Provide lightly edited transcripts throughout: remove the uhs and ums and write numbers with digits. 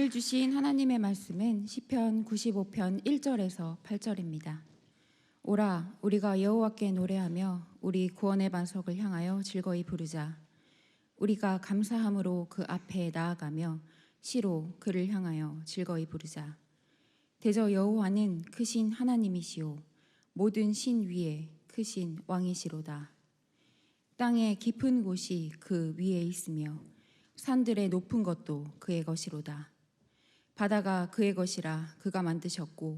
우리에게 주신 하나님의 말씀은 시편 95편 1절에서 8절입니다. 오라, 우리가 여호와께 노래하며 우리 구원의 반석을 향하여 즐거이 부르자. 우리가 감사함으로 그 앞에 나아가며 시로 그를 향하여 즐거이 부르자. 대저 여호와는 크신 하나님이시오 모든 신 위에 크신 왕이시로다. 땅의 깊은 곳이 그 위에 있으며 산들의 높은 것도 그의 것이로다. 바다가 그의 것이라 그가 만드셨고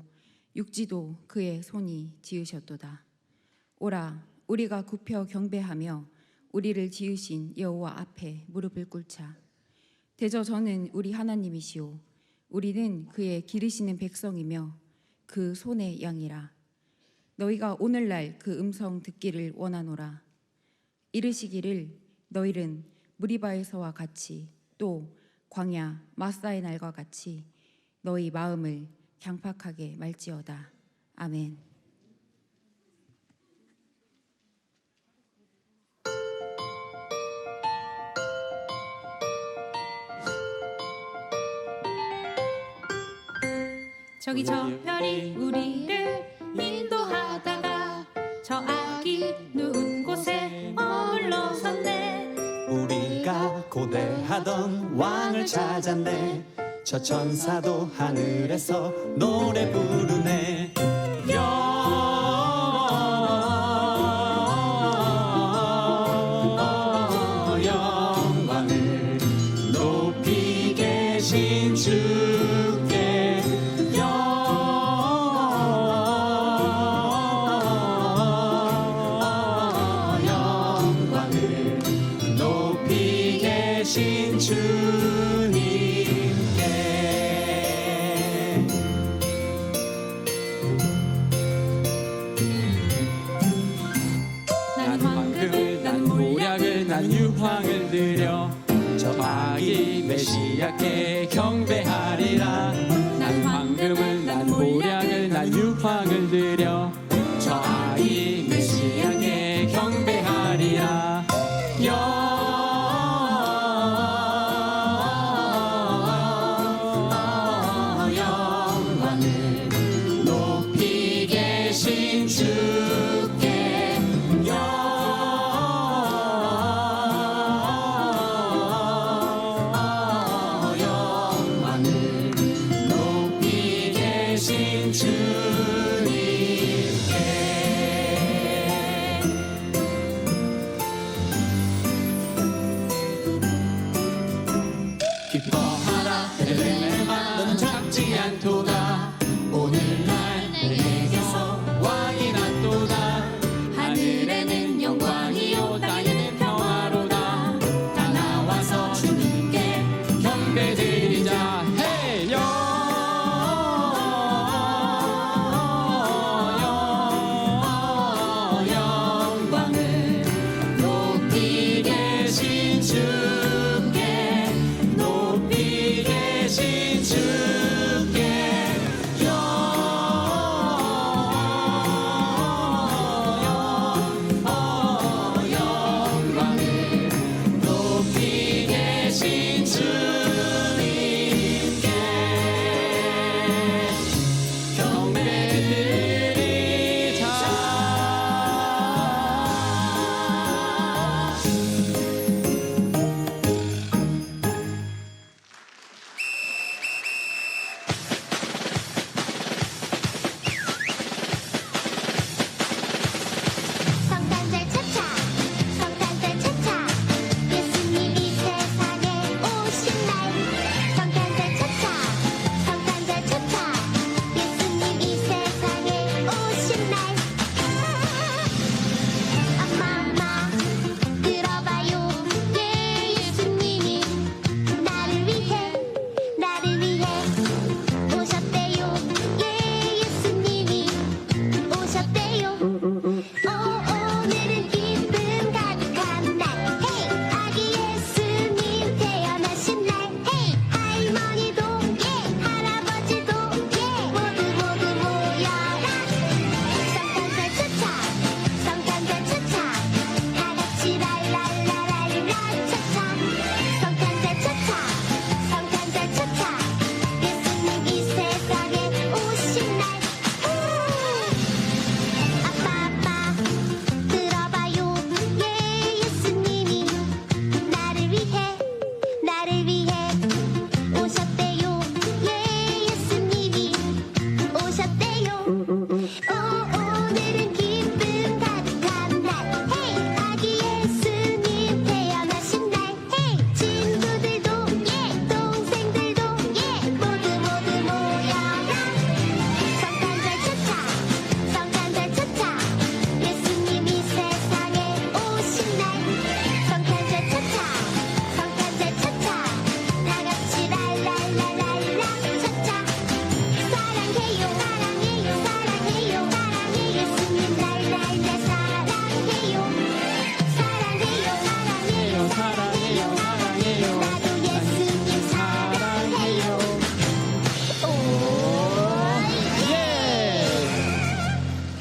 육지도 그의 손이 지으셨도다. 오라, 우리가 굽혀 경배하며 우리를 지으신 여호와 앞에 무릎을 꿇자. 대저 저는 우리 하나님이시오 우리는 그의 기르시는 백성이며 그 손의 양이라. 너희가 오늘날 그 음성 듣기를 원하노라. 이르시기를 너희는 무리바에서와 같이 또 광야 마사의 날과 같이 너희 마음을 강팍하게 말지어다. 아멘. 저기 저 별이 우리를 인도하다가 저 아기 누운 곳에 머물러섰네. 우리가 고대하던 왕을 찾았네. 저 천사도 하늘에서 노래 부르네. 영광을 높이 계신 주께 영광을 높이 계신 주님께. 난 황금을 난 모략을 난 유황을 드려 저 아기 메시아께 경배하리라. 난 황금을 난 모략을 난 유황을 드려 저 아기 메시아께 경배하리라. 영광을 높이 계신 주께 영광을 높이 계신 주님께. 기뻐하라 베들레헴아 너는 작지 않도다. 오늘날 내게서 왕이 났도다. 하늘에는 영광이요 땅에는 평화로다. 다 나와서 주님께 경배드리자. 헤이 영광을 높이 계신 주께 높이 계신 주께 영광을 높이 계신 주님께 경배드리자.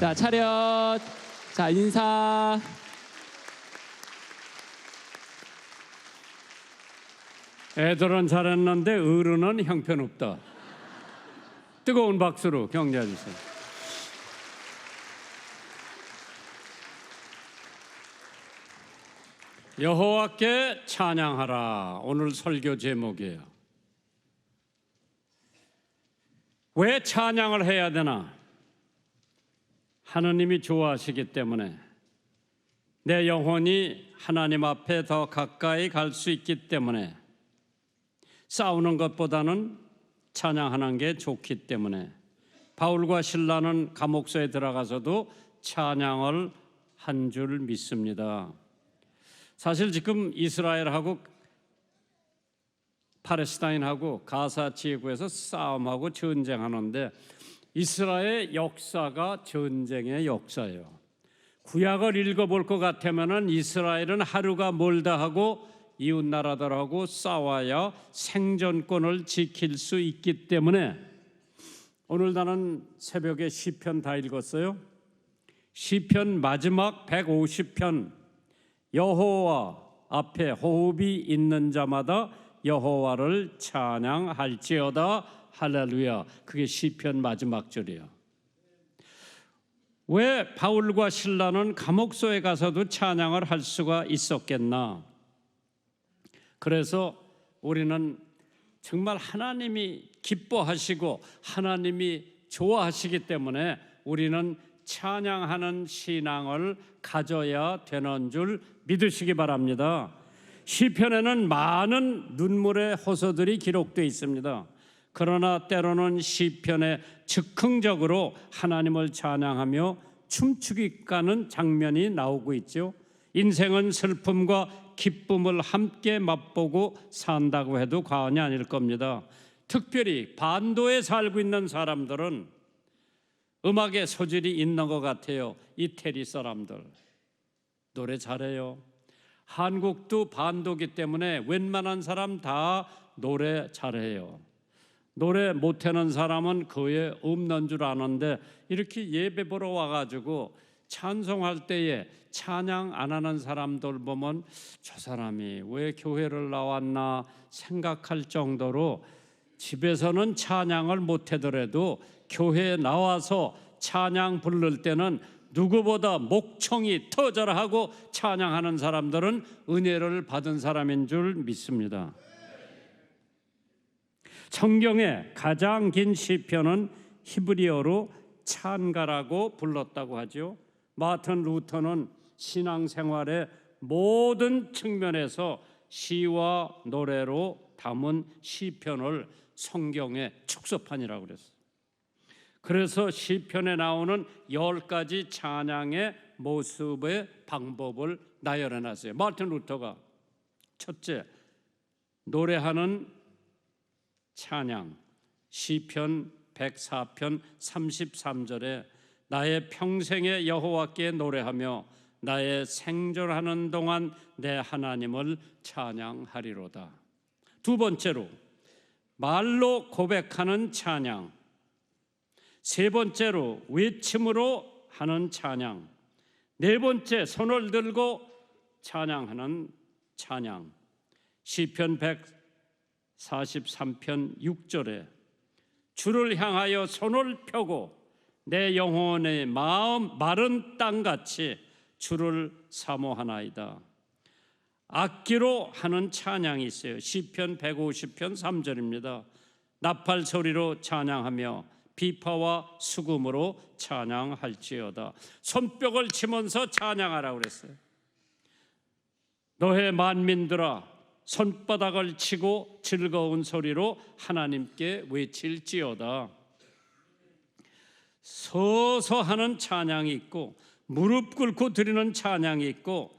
자, 차렷. 자, 인사. 애들은 잘했는데 어른은 형편없다. 뜨거운 박수로 격려해 주세요. 여호와께 찬양하라. 오늘 설교 제목이에요. 왜 찬양을 해야 되나? 하느님이 좋아하시기 때문에, 내 영혼이 하나님 앞에 더 가까이 갈 수 있기 때문에, 싸우는 것보다는 찬양하는 게 좋기 때문에, 바울과 실라는 감옥소에 들어가서도 찬양을 한 줄 믿습니다. 사실 지금 이스라엘하고 팔레스타인하고 가사 지구에서 싸움하고 전쟁하는데, 이스라엘 역사가 전쟁의 역사예요. 구약을 읽어볼 것 같으면 이스라엘은 하루가 멀다 하고 이웃 나라들하고 싸워야 생존권을 지킬 수 있기 때문에, 오늘 나는 새벽에 시편 다 읽었어요. 시편 마지막 150편, 여호와 앞에 호흡이 있는 자마다 여호와를 찬양할지어다 할렐루야. 그게 시편 마지막 절이에요. 왜 바울과 실라는 감옥소에 가서도 찬양을 할 수가 있었겠나? 그래서 우리는 정말 하나님이 기뻐하시고 하나님이 좋아하시기 때문에 우리는 찬양하는 신앙을 가져야 되는 줄 믿으시기 바랍니다. 시편에는 많은 눈물의 호소들이 기록되어 있습니다. 그러나 때로는 시편에 즉흥적으로 하나님을 찬양하며 춤추기 가는 장면이 나오고 있죠. 인생은 슬픔과 기쁨을 함께 맛보고 산다고 해도 과언이 아닐 겁니다. 특별히 반도에 살고 있는 사람들은 음악의 소질이 있는 것 같아요. 이태리 사람들 노래 잘해요. 한국도 반도기 때문에 웬만한 사람 다 노래 잘해요. 노래 못하는 사람은 거의 없는 줄 아는데, 이렇게 예배 보러 와가지고 찬송할 때에 찬양 안 하는 사람들 보면 저 사람이 왜 교회를 나왔나 생각할 정도로, 집에서는 찬양을 못하더라도 교회에 나와서 찬양 부를 때는 누구보다 목청이 터져라하고 찬양하는 사람들은 은혜를 받은 사람인 줄 믿습니다. 성경의 가장 긴 시편은 히브리어로 찬가라고 불렀다고 하죠. 마틴 루터는 신앙생활의 모든 측면에서 시와 노래로 담은 시편을 성경의 축소판이라고 그랬어요. 그래서 시편에 나오는 10가지 찬양의 모습의 방법을 나열해놨어요. 마틴 루터가 첫째, 노래하는 찬양, 시편 104편 33절에 나의 평생에 여호와께 노래하며 나의 생존하는 동안 내 하나님을 찬양하리로다. 두 번째로 말로 고백하는 찬양, 세 번째로 외침으로 하는 찬양, 네 번째 손을 들고 찬양하는 찬양. 시편 143편 6절에 주를 향하여 손을 펴고 내 영혼의 마른 땅같이 주를 사모하나이다. 악기로 하는 찬양이 있어요. 시편 150편 3절입니다. 나팔 소리로 찬양하며 비파와 수금으로 찬양할지어다. 손뼉을 치면서 찬양하라고 그랬어요. 너의 만민들아, 손바닥을 치고 즐거운 소리로 하나님께 외칠지어다. 서서 하는 찬양이 있고, 무릎 꿇고 드리는 찬양이 있고,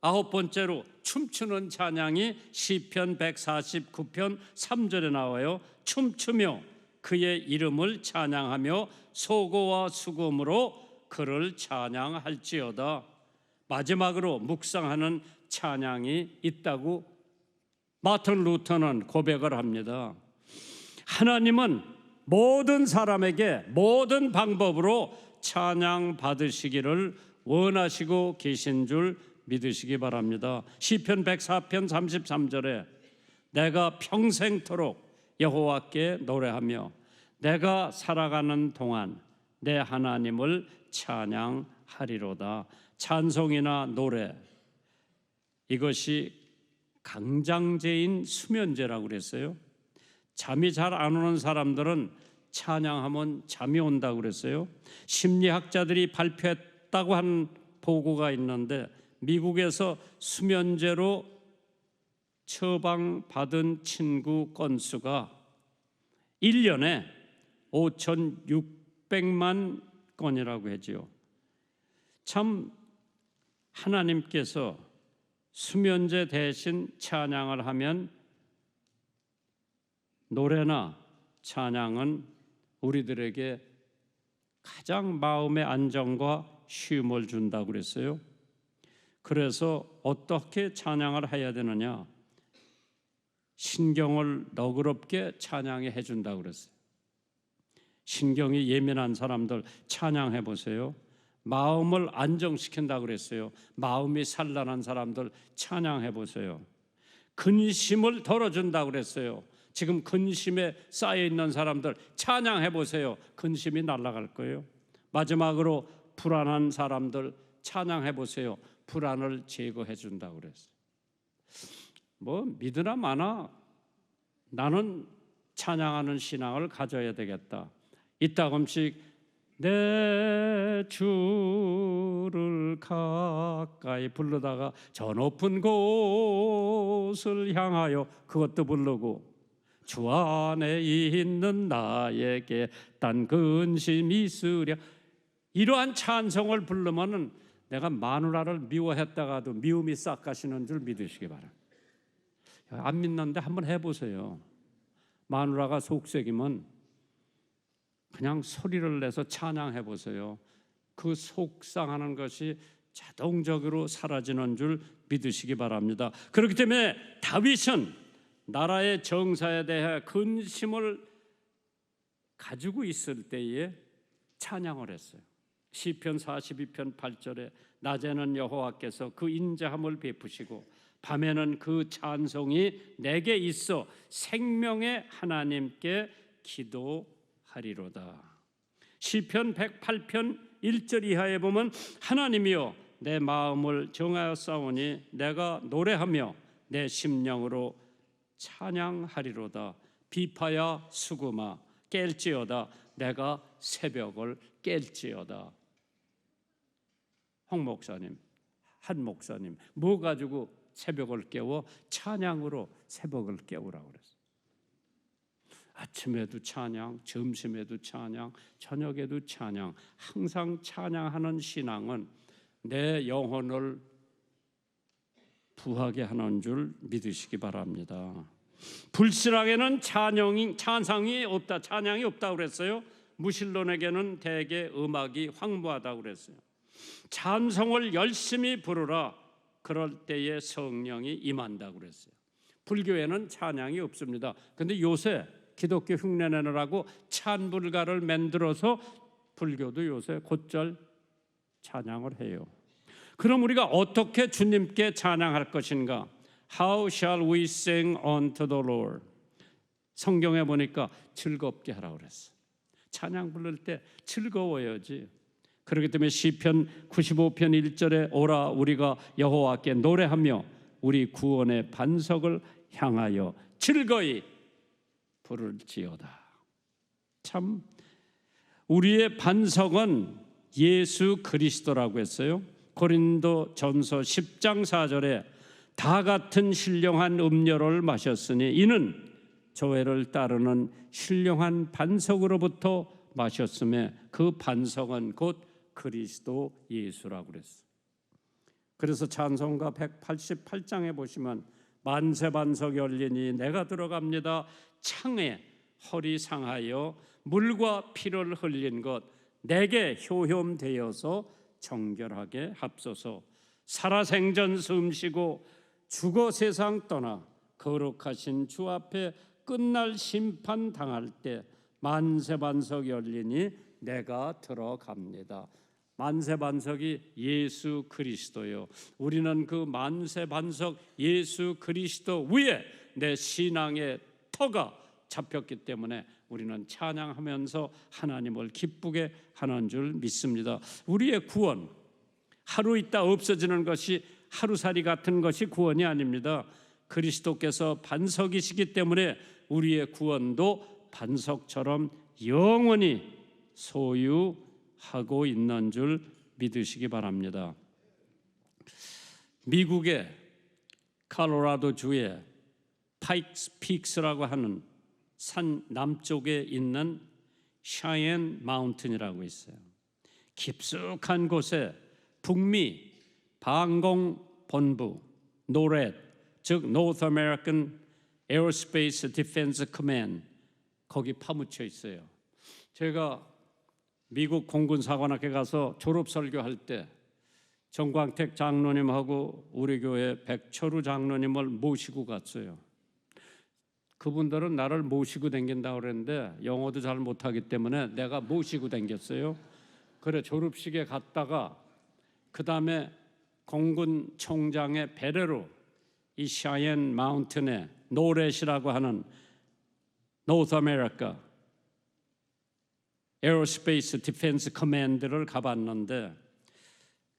아홉 번째로 춤추는 찬양이 시편 149편 3절에 나와요. 춤추며 그의 이름을 찬양하며 소고와 수금으로 그를 찬양할지어다. 마지막으로 묵상하는 찬양이 있다고 마틴 루터는 고백을 합니다. 하나님은 모든 사람에게 모든 방법으로 찬양 받으시기를 원하시고 계신 줄 믿으시기 바랍니다. 시편 104편 33절에 내가 평생토록 여호와께 노래하며 내가 살아가는 동안 내 하나님을 찬양하리로다. 찬송이나 노래, 이것이 강장제인 수면제라고 그랬어요. 잠이 잘 안 오는 사람들은 찬양하면 잠이 온다고 그랬어요. 심리학자들이 발표했다고 한 보고가 있는데 미국에서 수면제로 처방받은 친구 건수가 1년에 5,600만 건이라고 하지요. 참 하나님께서 수면제 대신 찬양을 하면 노래나 찬양은 우리들에게 가장 마음의 안정과 쉼을 준다고 그랬어요. 그래서 어떻게 찬양을 해야 되느냐? 신경을 너그럽게 찬양해 준다고 그랬어요. 신경이 예민한 사람들 찬양해 보세요. 마음을 안정시킨다고 그랬어요. 마음이 산란한 사람들 찬양해 보세요. 근심을 덜어준다고 그랬어요. 지금 근심에 쌓여 있는 사람들 찬양해 보세요. 근심이 날아갈 거예요. 마지막으로 불안한 사람들 찬양해 보세요. 불안을 제거해 준다고 그랬어요. 뭐 믿으나 마나 나는 찬양하는 신앙을 가져야 되겠다. 이따금씩 내 주를 가까이 부르다가 저 높은 곳을 향하여 그것도 부르고 주 안에 있는 나에게 딴 근심이 있으랴. 이러한 찬송을 부르면은 내가 마누라를 미워했다가도 미움이 싹 가시는 줄 믿으시기 바랍니다. 안 믿는데 한번 해보세요. 마누라가 속색이면 그냥 소리를 내서 찬양해 보세요. 그 속상하는 것이 자동적으로 사라지는 줄 믿으시기 바랍니다. 그렇기 때문에 다윗은 나라의 정사에 대해 근심을 가지고 있을 때에 찬양을 했어요. 시편 42편 8절에 낮에는 여호와께서 그 인자함을 베푸시고 밤에는 그 찬송이 내게 있어 생명의 하나님께 기도하리로다. 시편 108편 1절 이하에 보면 하나님이여 내 마음을 정하였사오니 내가 노래하며 내 심령으로 찬양하리로다. 비파야 수금아 깰지어다. 내가 새벽을 깰지어다. 홍 목사님, 한 목사님 뭐 가지고 새벽을 깨워? 찬양으로 새벽을 깨우라고 그랬어요. 아침에도 찬양, 점심에도 찬양, 저녁에도 찬양. 항상 찬양하는 신앙은 내 영혼을 부하게 하는 줄 믿으시기 바랍니다. 불신앙에는 찬양이 없다. 찬양이 없다고 그랬어요. 무신론에게는 대개 음악이 황무하다고 그랬어요. 찬송을 열심히 부르라. 그럴 때에 성령이 임한다고 그랬어요. 불교에는 찬양이 없습니다. 그런데 요새 기독교 흉내내느라고 찬불가를 만들어서 불교도 요새 곧잘 찬양을 해요. 그럼 우리가 어떻게 주님께 찬양할 것인가? How shall we sing unto the Lord? 성경에 보니까 즐겁게 하라고 그랬어요. 찬양 부를 때 즐거워야지. 그렇기 때문에 시편 95편 1절에 오라 우리가 여호와께 노래하며 우리 구원의 반석을 향하여 즐거이 부를지어다. 참 우리의 반석은 예수 그리스도라고 했어요. 고린도전서 10장 4절에 다 같은 신령한 음료를 마셨으니 이는 조회를 따르는 신령한 반석으로부터 마셨음에 그 반석은 곧 그리스도 예수라고 그랬어요. 그래서 찬송가 188장에 보시면 만세 반석 열리니 내가 들어갑니다. 창에 허리 상하여 물과 피를 흘린 것 내게 효염되어서 정결하게 합소서. 살아생전 숨쉬고 죽어 세상 떠나 거룩하신 주 앞에 끝날 심판 당할 때 만세반석 열리니 내가 들어갑니다. 만세반석이 예수 그리스도요. 우리는 그 만세반석 예수 그리스도 위에 내 신앙의 터가 잡혔기 때문에 우리는 찬양하면서 하나님을 기쁘게 하는 줄 믿습니다. 우리의 구원, 하루 있다 없어지는 것이 하루살이 같은 것이 구원이 아닙니다. 그리스도께서 반석이시기 때문에 우리의 구원도 반석처럼 영원히 소유하고 있는 줄 믿으시기 바랍니다. 미국의 콜로라도 주의 파이크스 피크스라고 하는 산 남쪽에 있는 샤이엔 마운틴이라고 있어요. 깊숙한 곳에 북미 방공본부 노렛, 즉 North American Aerospace Defense Command, 거기 파묻혀 있어요. 제가 미국 공군사관학교 가서 졸업설교할 때 정광택 장로님하고 우리 교회 백철우 장로님을 모시고 갔어요. 그분들은 나를 모시고 댕긴다고 그랬는데 영어도 잘 못하기 때문에 내가 모시고 댕겼어요. 그래 졸업식에 갔다가 그 다음에 공군 총장의 배려로 이 샤이엔 마운틴에 노렛이라고 하는 North America Aerospace Defense Command를 가봤는데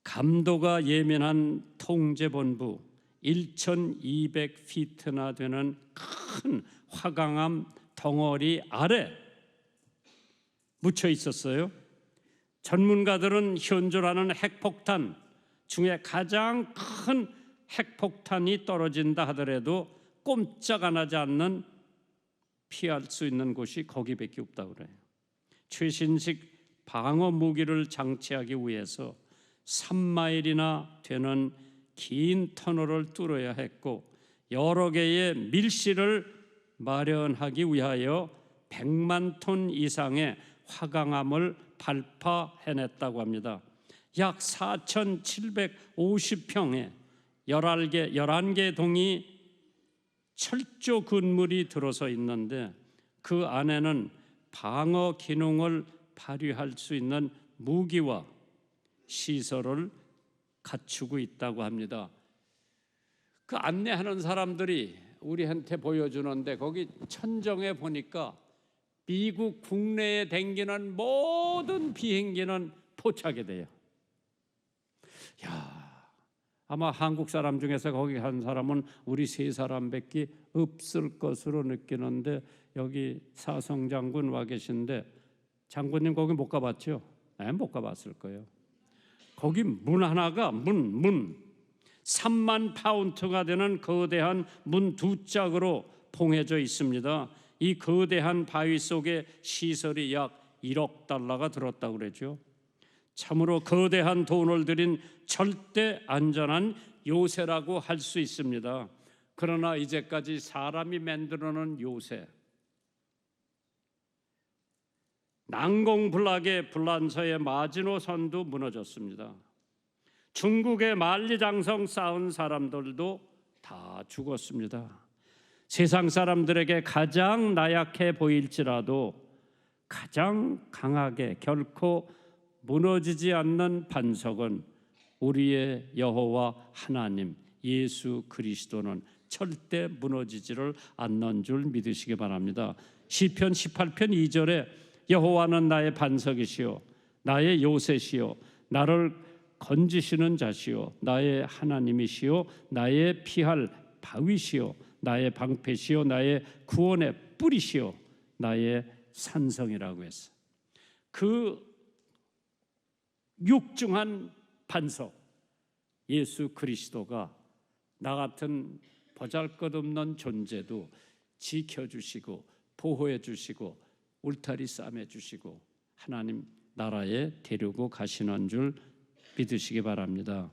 감도가 예민한 통제본부 1200피트나 되는 큰 화강암 덩어리 아래 묻혀 있었어요. 전문가들은 현조라는 핵폭탄 중에 가장 큰 핵폭탄이 떨어진다 하더라도 꼼짝 안 하지 않는 피할 수 있는 곳이 거기밖에 없다고 그래요. 최신식 방어 무기를 장치하기 위해서 3마일이나 되는 긴 터널을 뚫어야 했고 여러 개의 밀실을 마련하기 위하여 100만 톤 이상의 화강암을 발파해냈다고 합니다. 약 4,750평에 11개 동이 철조 건물이 들어서 있는데 그 안에는 방어 기능을 발휘할 수 있는 무기와 시설을 갖추고 있다고 합니다. 그 안내하는 사람들이 우리한테 보여주는데 거기 천정에 보니까 미국 국내에 댕기는 모든 비행기는 포착이 돼요. 아마 한국 사람 중에서 거기 간 사람은 우리 세 사람밖에 없을 것으로 느끼는데 여기 사성 장군 와 계신데 장군님 거기 못 가봤죠? 네, 못 가봤을 거예요. 거기 문 하나가 문 3만 파운드가 되는 거대한 문 두 짝으로 봉해져 있습니다. 이 거대한 바위 속에 시설이 약 1억 달러가 들었다고 그러죠. 참으로 거대한 돈을 들인 절대 안전한 요새라고 할 수 있습니다. 그러나 이제까지 사람이 만들어놓은 요새, 난공불락의 불란서의 마지노선도 무너졌습니다. 중국의 만리장성 쌓은 사람들도 다 죽었습니다. 세상 사람들에게 가장 나약해 보일지라도 가장 강하게 결코 무너지지 않는 반석은 우리의 여호와 하나님 예수 그리스도는 절대 무너지지를 않는 줄 믿으시기 바랍니다. 시편 18편 2절에 여호와는 나의 반석이시요 나의 요새시요 나를 건지시는 자시요 나의 하나님이시요 나의 피할 바위시요 나의 방패시요 나의 구원의 뿌리시요 나의 산성이라고 했어요. 그 육중한 반석 예수 그리스도가 나 같은 보잘것없는 존재도 지켜주시고 보호해주시고 울타리 싸매주시고 하나님 나라에 데리고 가시는 줄 믿으시기 바랍니다.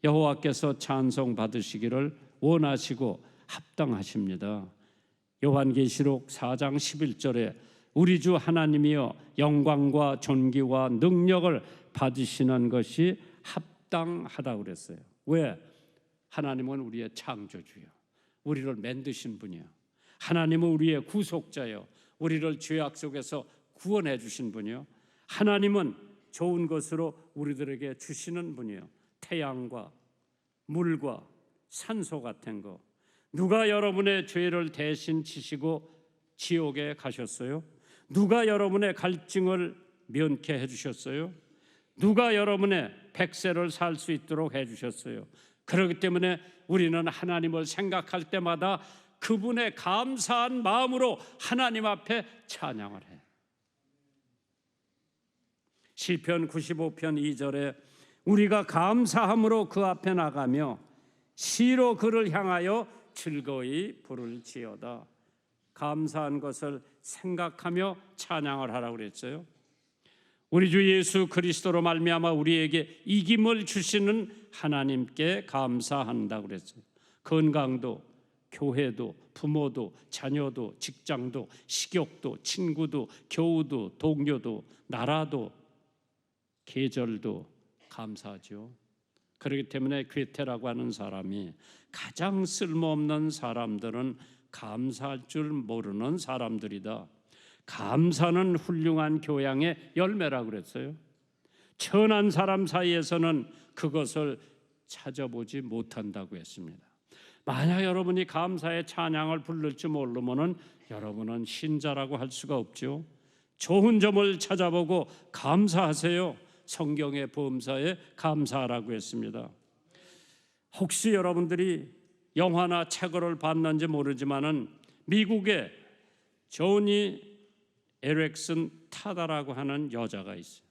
여호와께서 찬송 받으시기를 원하시고 합당하십니다. 요한계시록 4장 11절에 우리 주 하나님이여 영광과 존귀와 능력을 받으시는 것이 합당하다고 그랬어요. 왜? 하나님은 우리의 창조주요 우리를 만드신 분이요 하나님은 우리의 구속자요 우리를 죄악 속에서 구원해 주신 분이요. 하나님은 좋은 것으로 우리들에게 주시는 분이요. 태양과 물과 산소 같은 거. 누가 여러분의 죄를 대신 지시고 지옥에 가셨어요? 누가 여러분의 갈증을 면케 해주셨어요? 누가 여러분의 백세를 살 수 있도록 해주셨어요? 그렇기 때문에 우리는 하나님을 생각할 때마다 그분의 감사한 마음으로 하나님 앞에 찬양을 해. 시편 95편 2절에 우리가 감사함으로 그 앞에 나가며 시로 그를 향하여 즐거이 부를지어다. 감사한 것을 생각하며 찬양을 하라고 그랬어요. 우리 주 예수 그리스도로 말미암아 우리에게 이김을 주시는 하나님께 감사한다고 그랬어요. 건강도, 교회도, 부모도, 자녀도, 직장도, 식욕도, 친구도, 교우도, 동료도, 나라도, 계절도 감사하죠. 그렇기 때문에 괴테라고 하는 사람이 가장 쓸모없는 사람들은 감사할 줄 모르는 사람들이다. 감사는 훌륭한 교양의 열매라고 그랬어요. 천한 사람 사이에서는 그것을 찾아보지 못한다고 했습니다. 만약 여러분이 감사의 찬양을 부를 줄 모르면은 여러분은 신자라고 할 수가 없죠. 좋은 점을 찾아보고 감사하세요. 성경의 범사에 감사하라고 했습니다. 혹시 여러분들이 영화나 책을 봤는지 모르지만은 미국의 조니 에렉슨 타다라고 하는 여자가 있어요.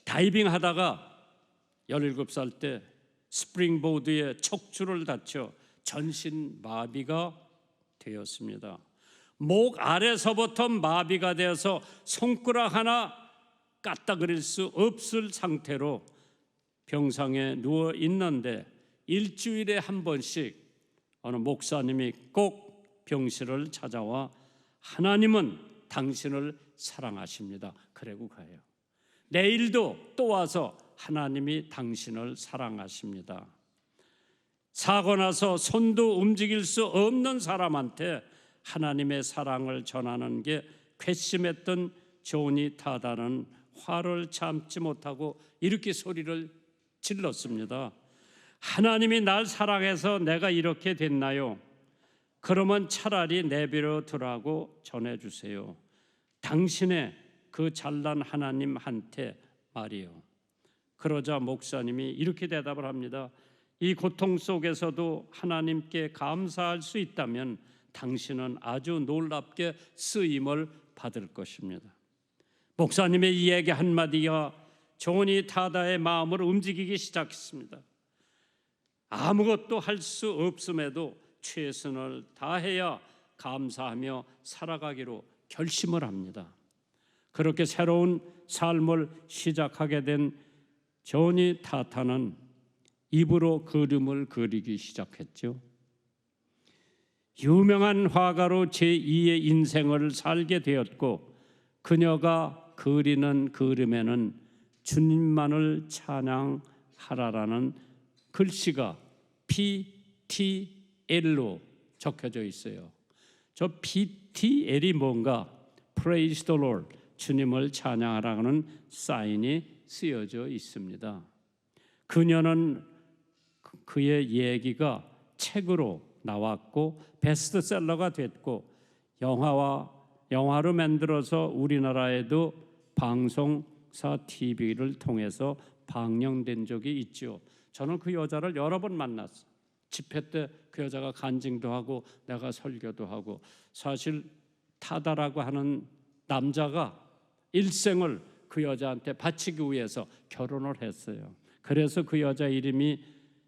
다이빙 하다가 17살 때 스프링보드에 척추를 다쳐 전신 마비가 되었습니다. 목 아래서부터 마비가 되어서 손가락 하나 까딱거릴 수 없을 상태로 병상에 누워 있는데 일주일에 한 번씩 어느 목사님이 꼭 병실을 찾아와 하나님은 당신을 사랑하십니다. 그러고 가요. 내일도 또 와서 하나님이 당신을 사랑하십니다. 사고 나서 손도 움직일 수 없는 사람한테 하나님의 사랑을 전하는 게 괘씸했던 조니 타다는 화를 참지 못하고 이렇게 소리를 질렀습니다. 하나님이 날 사랑해서 내가 이렇게 됐나요? 그러면 차라리 내버려 두라고 전해주세요. 당신의 그 잘난 하나님한테 말이요. 그러자 목사님이 이렇게 대답을 합니다. 이 고통 속에서도 하나님께 감사할 수 있다면 당신은 아주 놀랍게 쓰임을 받을 것입니다. 목사님의 이 얘기 한마디가 조니 타다의 마음을 움직이기 시작했습니다. 아무것도 할 수 없음에도 최선을 다해야 감사하며 살아가기로 결심을 합니다. 그렇게 새로운 삶을 시작하게 된 조니 타다는 입으로 그림을 그리기 시작했죠. 유명한 화가로 제2의 인생을 살게 되었고 그녀가 그리는 그림에는 주님만을 찬양하라라는 글씨가 PTL로 적혀져 있어요. 저 PTL이 뭔가? Praise the Lord, 주님을 찬양하라는 사인이 쓰여져 있습니다. 그녀는 그의 얘기가 책으로 나왔고 베스트셀러가 됐고 영화로 만들어서 우리나라에도 방송사 TV를 통해서 방영된 적이 있죠. 저는 그 여자를 여러 번 만났어요. 집회 때 그 여자가 간증도 하고 내가 설교도 하고 사실 타다라고 하는 남자가 일생을 그 여자한테 바치기 위해서 결혼을 했어요. 그래서 그 여자 이름이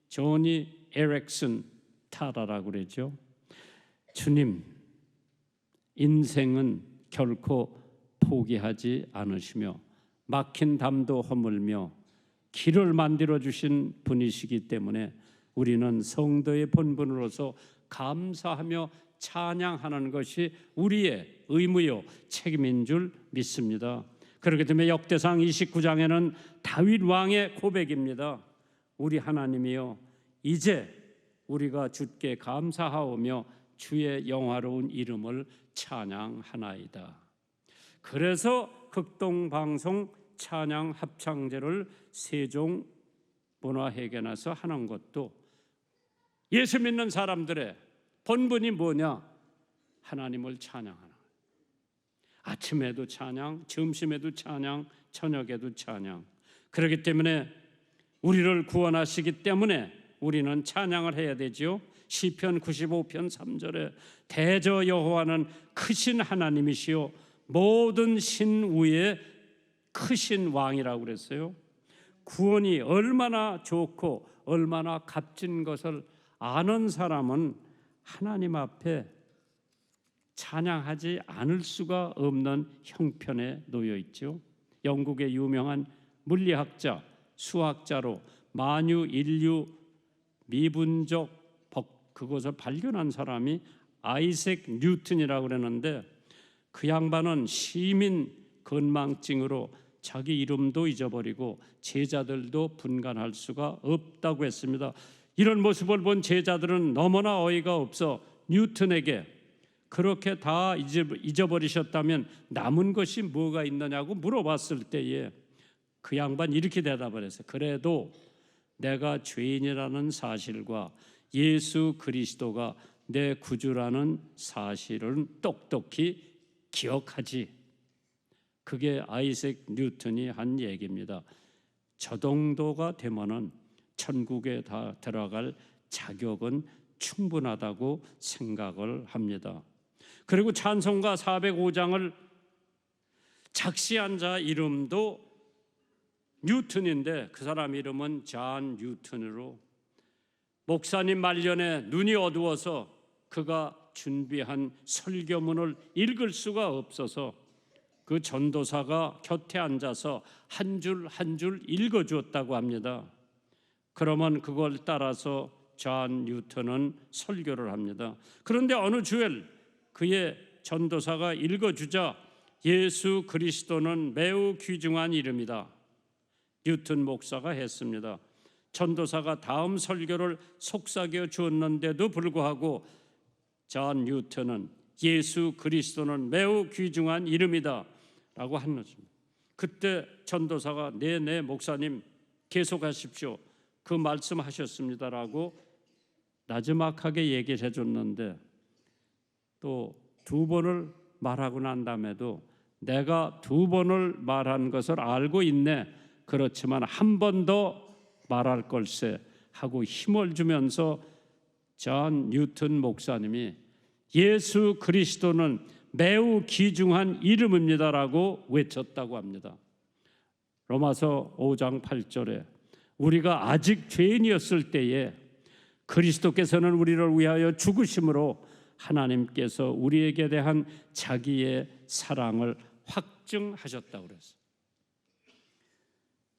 조니 에렉슨 타다라고 그러죠. 주님, 인생은 결코 포기하지 않으시며 막힌 담도 허물며 길을 만들어 주신 분이시기 때문에 우리는 성도의 본분으로서 감사하며 찬양하는 것이 우리의 의무요 책임인 줄 믿습니다. 그렇기 때문에 역대상 29장에는 다윗 왕의 고백입니다. 우리 하나님이여, 이제 우리가 주께 감사하오며 주의 영화로운 이름을 찬양하나이다. 그래서 극동방송 찬양 합창제를 세종문화회관에서 하는 것도 예수 믿는 사람들의 본분이 뭐냐? 하나님을 찬양하는. 아침에도 찬양, 점심에도 찬양, 저녁에도 찬양. 그렇기 때문에 우리를 구원하시기 때문에 우리는 찬양을 해야 되지요. 시편 95편 3절에 대저 여호와는 크신 하나님이시요 모든 신 위에 크신 왕이라고 그랬어요. 구원이 얼마나 좋고 얼마나 값진 것을 아는 사람은 하나님 앞에 찬양하지 않을 수가 없는 형편에 놓여 있죠. 영국의 유명한 물리학자, 수학자로 만유 인류 미분적 그것을 발견한 사람이 아이색 뉴턴이라고 그러는데, 그 양반은 시민 건망증으로 자기 이름도 잊어버리고 제자들도 분간할 수가 없다고 했습니다. 이런 모습을 본 제자들은 너무나 어이가 없어 뉴턴에게 그렇게 다 잊어버리셨다면 남은 것이 뭐가 있느냐고 물어봤을 때에 그 양반 이렇게 대답을 했어요. 그래도 내가 죄인이라는 사실과 예수 그리스도가 내 구주라는 사실은 똑똑히 기억하지. 그게 아이색 뉴턴이 한 얘기입니다. 저 정도가 되면은 천국에 다 들어갈 자격은 충분하다고 생각을 합니다. 그리고 찬송가 405장을 작시한 자 이름도 뉴턴인데 그 사람 이름은 존 뉴턴으로, 목사님 말년에 눈이 어두워서 그가 준비한 설교문을 읽을 수가 없어서 그 전도사가 곁에 앉아서 한 줄 한 줄 읽어주었다고 합니다. 그러면 그걸 따라서 존 뉴턴은 설교를 합니다. 그런데 어느 주일 그의 전도사가 읽어주자 예수 그리스도는 매우 귀중한 이름이다, 뉴턴 목사가 했습니다. 전도사가 다음 설교를 속삭여 주었는데도 불구하고 존 뉴턴은 예수 그리스도는 매우 귀중한 이름이다 라고 한 것입니다. 그때 전도사가 네 목사님 계속하십시오, 그 말씀하셨습니다라고 나지막하게 얘기를 해줬는데 또 두 번을 말하고 난 다음에도 내가 두 번을 말한 것을 알고 있네, 그렇지만 한 번 더 말할 걸세 하고 힘을 주면서 존 뉴턴 목사님이 예수 그리스도는 매우 귀중한 이름입니다라고 외쳤다고 합니다. 로마서 5장 8절에 우리가 아직 죄인이었을 때에 그리스도께서는 우리를 위하여 죽으심으로 하나님께서 우리에게 대한 자기의 사랑을 확증하셨다고 그랬어요.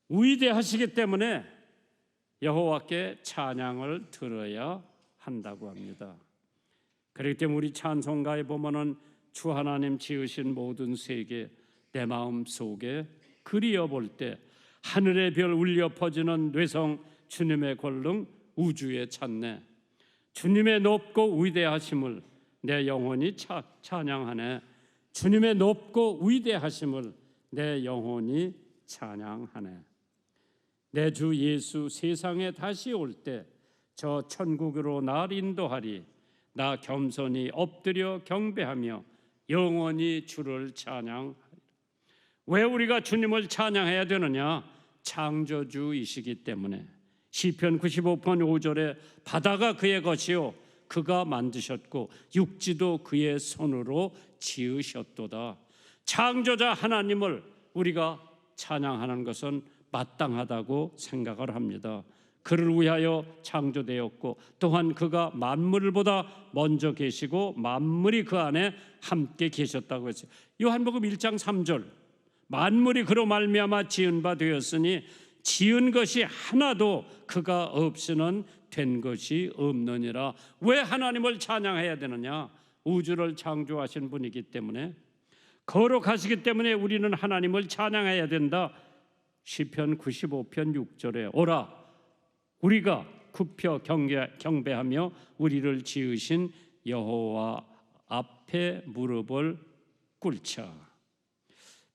위대하시기 때문에 여호와께 찬양을 들어야 한다고 합니다. 그렇기 때문에 우리 찬송가에 보면은 주 하나님 지으신 모든 세계 내 마음 속에 그리어 볼 때 하늘의 별 울려 퍼지는 뇌성 주님의 권능 우주에 찾네. 주님의 높고 위대하심을 내 영혼이 찬양하네. 주님의 높고 위대하심을 내 영혼이 찬양하네. 내 주 예수 세상에 다시 올 때 저 천국으로 날 인도하리. 나 겸손히 엎드려 경배하며 영원히 주를 찬양하리. 왜 우리가 주님을 찬양해야 되느냐? 창조주이시기 때문에. 시편 95편 5절에 바다가 그의 것이요 그가 만드셨고 육지도 그의 손으로 지으셨도다. 창조자 하나님을 우리가 찬양하는 것은 마땅하다고 생각을 합니다. 그를 위하여 창조되었고 또한 그가 만물보다 먼저 계시고 만물이 그 안에 함께 계셨다고 했어요. 요한복음 1장 3절 만물이 그로 말미암아 지은 바 되었으니 지은 것이 하나도 그가 없이는 된 것이 없느니라. 왜 하나님을 찬양해야 되느냐? 우주를 창조하신 분이기 때문에, 거룩하시기 때문에 우리는 하나님을 찬양해야 된다. 시편 95편 6절에 오라 우리가 굽혀 경배하며 우리를 지으신 여호와 앞에 무릎을 꿇자.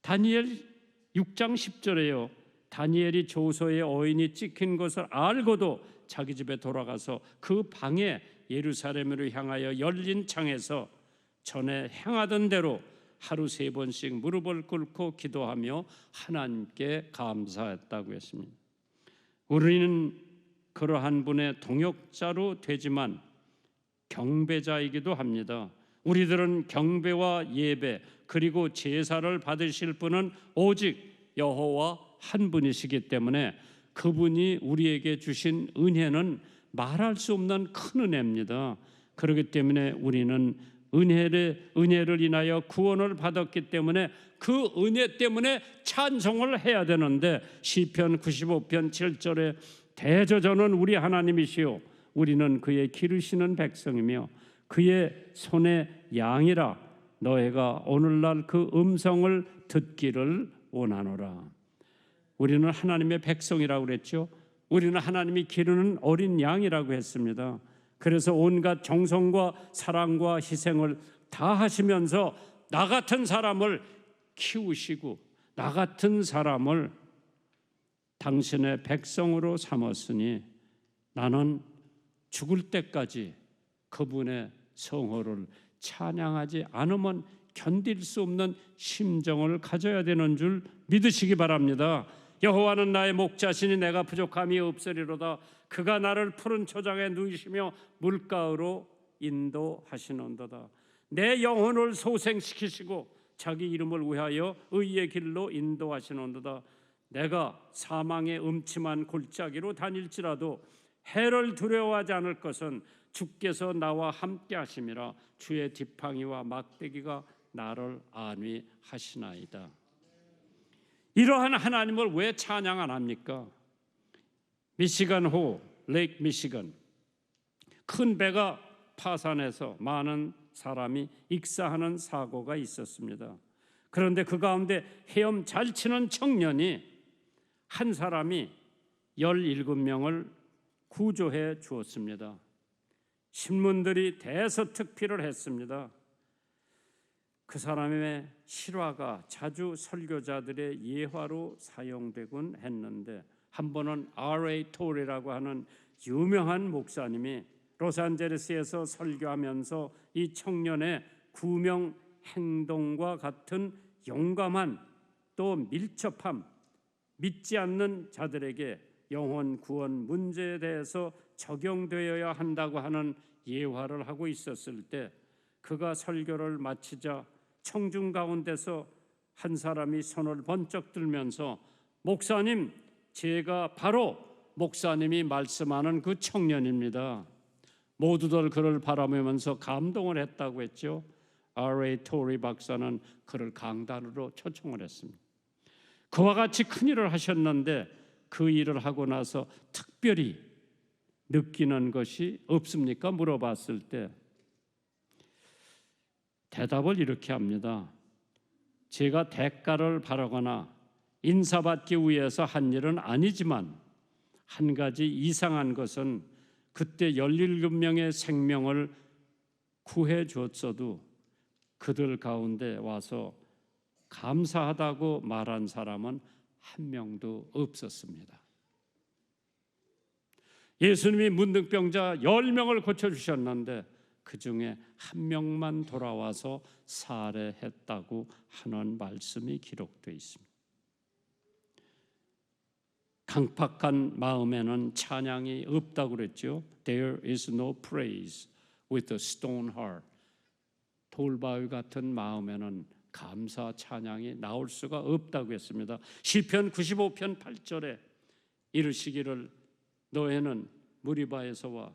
다니엘 6장 10절에요. 다니엘이 조서에 어인이 찍힌 것을 알고도 자기 집에 돌아가서 그 방에 예루살렘으로 향하여 열린 창에서 전에 행하던 대로 하루 3번씩 무릎을 꿇고 기도하며 하나님께 감사했다고 했습니다. 우리는 그러한 분의 동역자로 되지만 경배자이기도 합니다. 우리들은 경배와 예배 그리고 제사를 받으실 분은 오직 여호와 한 분이시기 때문에 그분이 우리에게 주신 은혜는 말할 수 없는 큰 은혜입니다. 그렇기 때문에 우리는 은혜를 인하여 구원을 받았기 때문에 그 은혜 때문에 찬송을 해야 되는데 시편 95편 7절에 대저전은 우리 하나님이시요 우리는 그의 기르시는 백성이며 그의 손의 양이라 너희가 오늘날 그 음성을 듣기를 원하노라. 우리는 하나님의 백성이라고 그랬죠. 우리는 하나님이 기르는 어린 양이라고 했습니다. 그래서 온갖 정성과 사랑과 희생을 다 하시면서 나 같은 사람을 키우시고 나 같은 사람을 당신의 백성으로 삼았으니 나는 죽을 때까지 그분의 성호를 찬양하지 않으면 견딜 수 없는 심정을 가져야 되는 줄 믿으시기 바랍니다. 여호와는 나의 목자시니 내가 부족함이 없으리로다. 그가 나를 푸른 초장에 누이시며 물가으로 인도하시는도다. 내 영혼을 소생시키시고 자기 이름을 위하여 의의 길로 인도하시는도다. 내가 사망의 음침한 골짜기로 다닐지라도 해를 두려워하지 않을 것은 주께서 나와 함께 하심이라. 주의 지팡이와 막대기가 나를 안위하시나이다. 이러한 하나님을 왜 찬양 안 합니까? 미시간호, 레이크 미시간 큰 배가 파산해서 많은 사람이 익사하는 사고가 있었습니다. 그런데 그 가운데 헤엄 잘 치는 청년이 한 사람이 17명을 구조해 주었습니다. 신문들이 대서특필을 했습니다. 그 사람의 실화가 자주 설교자들의 예화로 사용되곤 했는데 한 번은 R.A. 토리라고 하는 유명한 목사님이 로스앤젤레스에서 설교하면서 이 청년의 구명 행동과 같은 용감한 또 밀접함, 믿지 않는 자들에게 영혼 구원 문제에 대해서 적용되어야 한다고 하는 예화를 하고 있었을 때 그가 설교를 마치자 청중 가운데서 한 사람이 손을 번쩍 들면서 목사님, 제가 바로 목사님이 말씀하는 그 청년입니다. 모두들 그를 바라보면서 감동을 했다고 했죠. R.A. 토리 박사는 그를 강단으로 초청을 했습니다. 그와 같이 큰 일을 하셨는데 그 일을 하고 나서 특별히 느끼는 것이 없습니까? 물어봤을 때 대답을 이렇게 합니다. 제가 대가를 바라거나 인사받기 위해서 한 일은 아니지만 한 가지 이상한 것은 그때 17명의 생명을 구해 줬어도 그들 가운데 와서 감사하다고 말한 사람은 한 명도 없었습니다. 예수님이 문둥병자 10명을 고쳐주셨는데 그 중에 한 명만 돌아와서 살해했다고 하는 말씀이 기록되어 있습니다. 강팍한 마음에는 찬양이 없다고 그랬죠. There is no praise with a stone heart. 돌바위 같은 마음에는 감사 찬양이 나올 수가 없다고 했습니다. 시편 95편 8절에 이르시기를 너희는 무리바에서와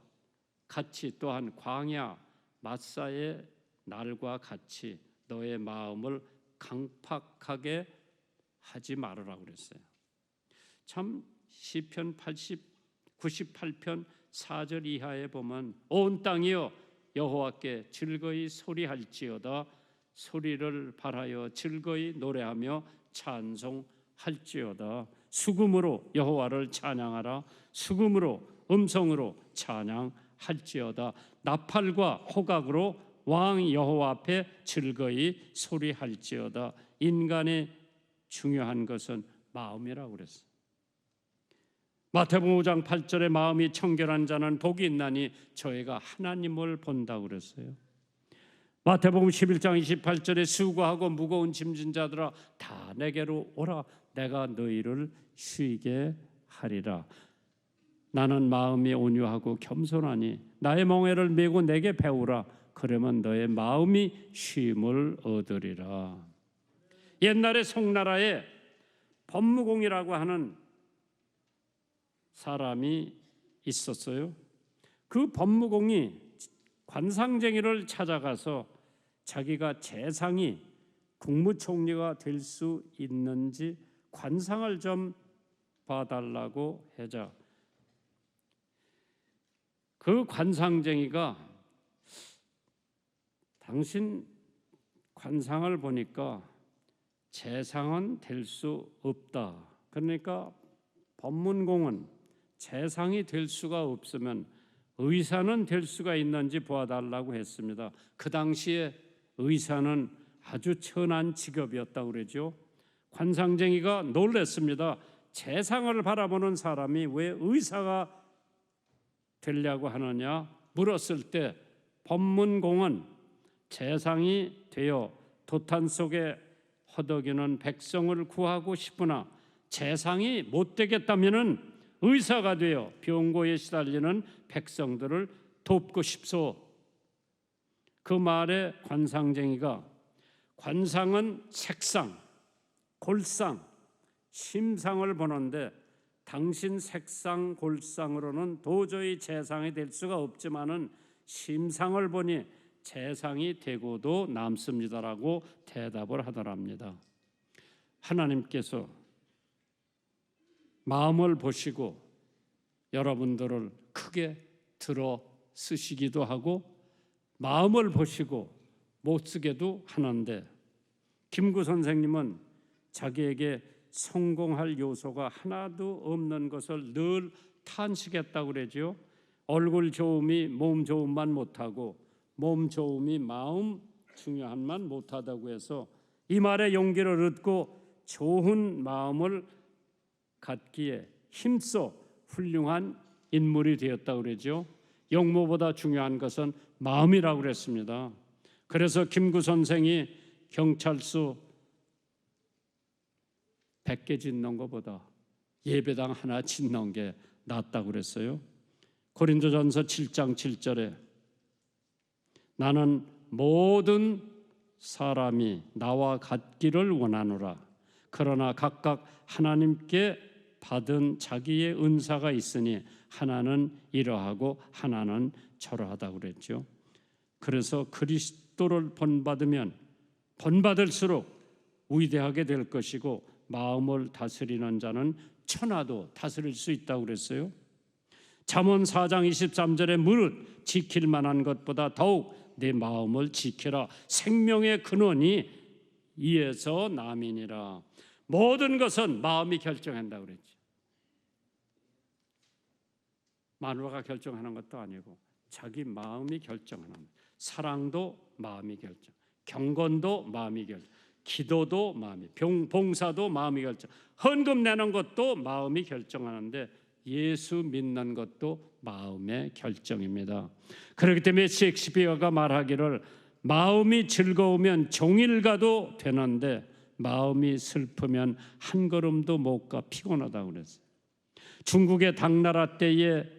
같이 또한 광야 마사의 날과 같이 너의 마음을 강팍하게 하지 말으라고 그랬어요. 참 시편 98편 4절 이하에 보면 온 땅이여 여호와께 즐거이 소리할지어다. 소리를 발하여 즐거이 노래하며 찬송할지어다. 수금으로 여호와를 찬양하라. 수금으로 음성으로 찬양하라. 할지어다. 나팔과 호각으로 왕 여호와 앞에 즐거이 소리할지어다. 인간의 중요한 것은 마음이라고 그랬어요. 마태복음 5장 8절에 마음이 청결한 자는 복이 있나니 저희가 하나님을 본다고 그랬어요. 마태복음 11장 28절에 수고하고 무거운 짐진 자들아 다 내게로 오라 내가 너희를 쉬게 하리라. 나는 마음이 온유하고 겸손하니 나의 멍에를 메고 내게 배우라. 그러면 너의 마음이 쉼을 얻으리라. 옛날에 송나라에 법무공이라고 하는 사람이 있었어요. 그 법무공이 관상쟁이를 찾아가서 자기가 재상이 국무총리가 될 수 있는지 관상을 좀 봐달라고 하자. 그 관상쟁이가 당신 관상을 보니까 재상은 될 수 없다. 그러니까 법문공은 재상이 될 수가 없으면 의사는 될 수가 있는지 보아달라고 했습니다. 그 당시에 의사는 아주 천한 직업이었다고 그러죠. 관상쟁이가 놀랐습니다. 재상을 바라보는 사람이 왜 의사가 되려고 하느냐 물었을 때 법문공은 재상이 되어 도탄 속에 허덕이는 백성을 구하고 싶으나 재상이 못 되겠다면은 의사가 되어 병고에 시달리는 백성들을 돕고 싶소. 그 말에 관상쟁이가 관상은 색상, 골상, 심상을 보는데 당신 색상, 골상으로는 도저히 재상이 될 수가 없지만은 심상을 보니 재상이 되고도 남습니다라고 대답을 하더랍니다. 하나님께서 마음을 보시고 여러분들을 크게 들어 쓰시기도 하고 마음을 보시고 못 쓰게도 하는데 김구 선생님은 자기에게 성공할 요소가 하나도 없는 것을 늘 탄식했다고 그러죠. 얼굴 좋음이 몸 좋음만 못하고 몸 좋음이 마음 중요한만 못하다고 해서 이 말에 용기를 얻고 좋은 마음을 갖기에 힘써 훌륭한 인물이 되었다고 그러죠. 용모보다 중요한 것은 마음이라고 그랬습니다. 그래서 김구 선생이 경찰서 100개 짓는 것보다 예배당 하나 짓는 게 낫다고 그랬어요. 고린도전서 7장 7절에 나는 모든 사람이 나와 같기를 원하노라. 그러나 각각 하나님께 받은 자기의 은사가 있으니 하나는 이러하고 하나는 저러하다고 그랬죠. 그래서 그리스도를 본받으면 본받을수록 위대하게 될 것이고 마음을 다스리는 자는 천하도 다스릴 수 있다고 그랬어요. 잠언 4장 23절에 무릇 지킬 만한 것보다 더욱 내 마음을 지켜라. 생명의 근원이 이에서 남이니라. 모든 것은 마음이 결정한다고 그랬죠. 마누라가 결정하는 것도 아니고 자기 마음이 결정하는 거예요. 사랑도 마음이 결정, 경건도 마음이 결정, 기도도 마음이, 봉사도 마음이 결정, 헌금 내는 것도 마음이 결정하는데 예수 믿는 것도 마음의 결정입니다. 그렇기 때문에 셰익스피어가 말하기를 마음이 즐거우면 종일 가도 되는데 마음이 슬프면 한 걸음도 못 가 피곤하다고 그랬어요. 중국의 당나라 때의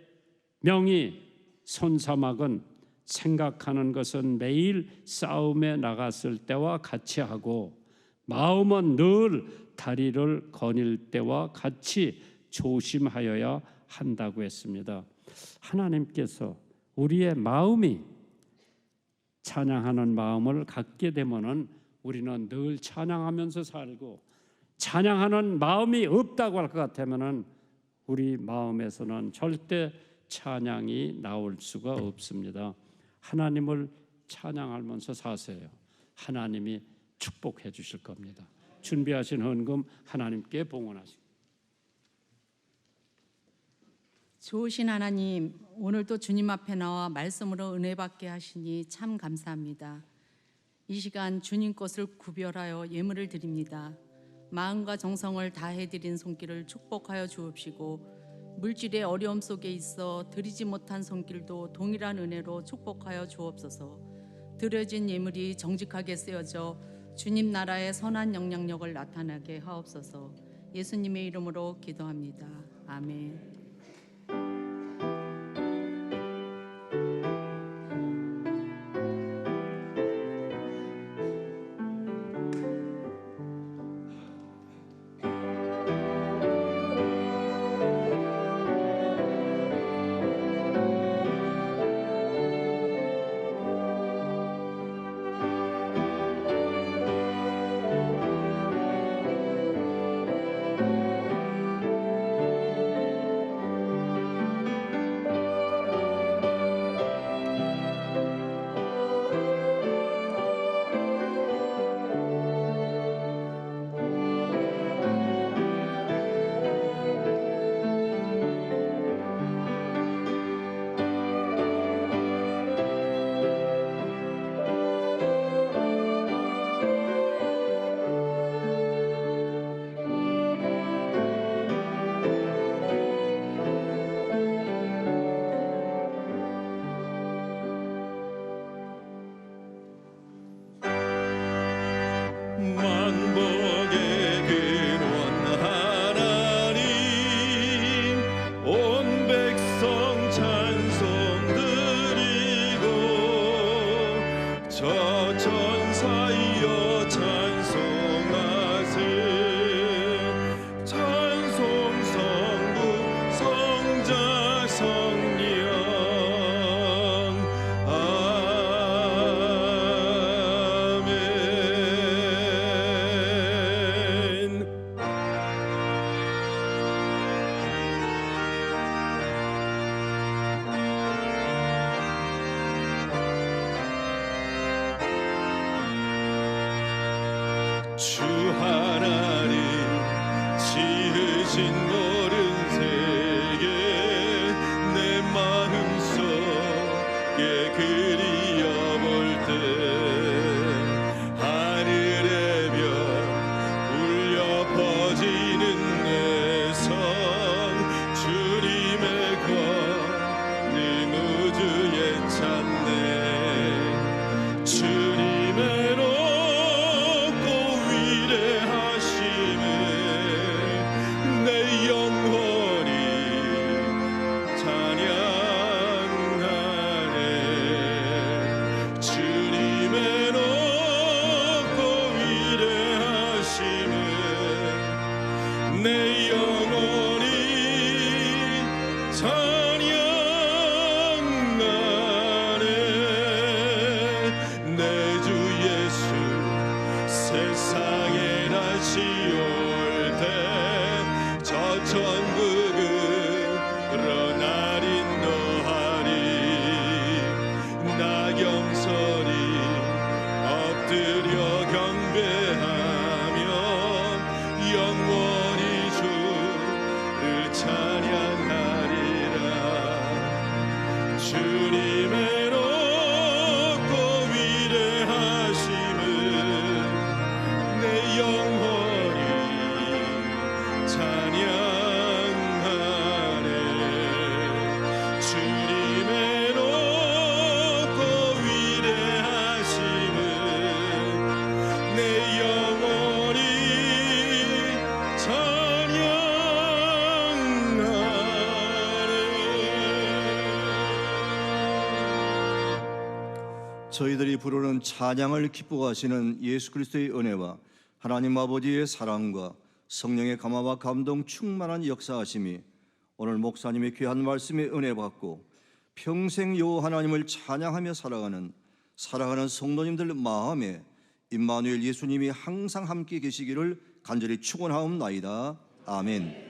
명의 손사막은 생각하는 것은 매일 싸움에 나갔을 때와 같이 하고 마음은 늘 다리를 거닐 때와 같이 조심하여야 한다고 했습니다. 하나님께서 우리의 마음이 찬양하는 마음을 갖게 되면은 우리는 늘 찬양하면서 살고 찬양하는 마음이 없다고 할 것 같으면은 우리 마음에서는 절대 찬양이 나올 수가 없습니다. 하나님을 찬양하면서 사세요. 하나님이 축복해 주실 겁니다. 준비하신 헌금 하나님께 봉헌하시고 좋으신 하나님, 오늘도 주님 앞에 나와 말씀으로 은혜 받게 하시니 참 감사합니다. 이 시간 주님 것을 구별하여 예물을 드립니다. 마음과 정성을 다해 드린 손길을 축복하여 주옵시고, 물질의 어려움 속에 있어 드리지 못한 손길도 동일한 은혜로 축복하여 주옵소서. 드려진 예물이 정직하게 쓰여져 주님 나라의 선한 영향력을 나타나게 하옵소서. 예수님의 이름으로 기도합니다. 아멘. 만복의 근원 하나님, 온 백성 찬송 드리고 저 천사이여 찬송하세. 찬송 성부 성자 성령 주 하나님 지으신 모든 세계 내 마음속에 그리어볼 때 하늘의 별 울려 퍼지는 내 성 주님의 권능 우주에 찾네. 주님의 내 영혼이 찬양하네. 주님의 높고 위대하심을 내 영혼이 찬양하네. 내 주 예수 세상에 다시 올 때 저 천국으로 날 인도하리. 나 겸손히 엎드려 경배하며 영원히 주를 찬양하리라. 주님의 높고 위대하심을 내 영혼이 찬양하네. 주님의 높고 위대하심을 내 영혼이 찬양하네. 저희들이 부르는 찬양을 기뻐하시는 예수 그리스도의 은혜와 하나님 아버지의 사랑과 성령의 감화와 감동 충만한 역사하심이 오늘 목사님의 귀한 말씀에 은혜 받고 평생 여호와 하나님을 찬양하며 살아가는 성도님들 마음에 임마누엘 예수님이 항상 함께 계시기를 간절히 축원하옵나이다. 아멘.